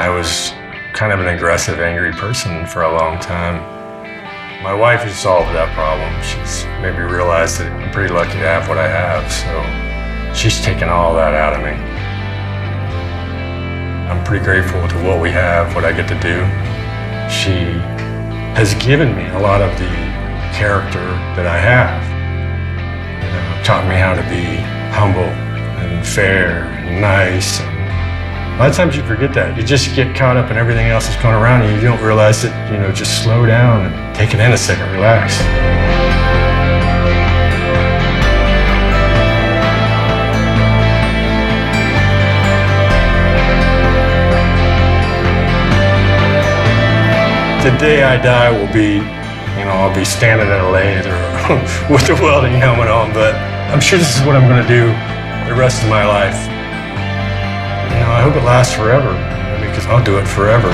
I was kind of an aggressive, angry person for a long time. My wife has solved that problem. She's made me realize that I'm pretty lucky to have what I have, so she's taken all that out of me. I'm pretty grateful to what we have, what I get to do. She has given me a lot of the character that I have. Taught me how to be humble and fair and nice. And a lot of times you forget that. You just get caught up in everything else that's going around you. You don't realize that, just slow down and take it in a second, relax. The day I die will be, I'll be standing at a lathe or with a welding helmet on, but I'm sure this is what I'm going to do the rest of my life. I hope it lasts forever, because I'll do it forever.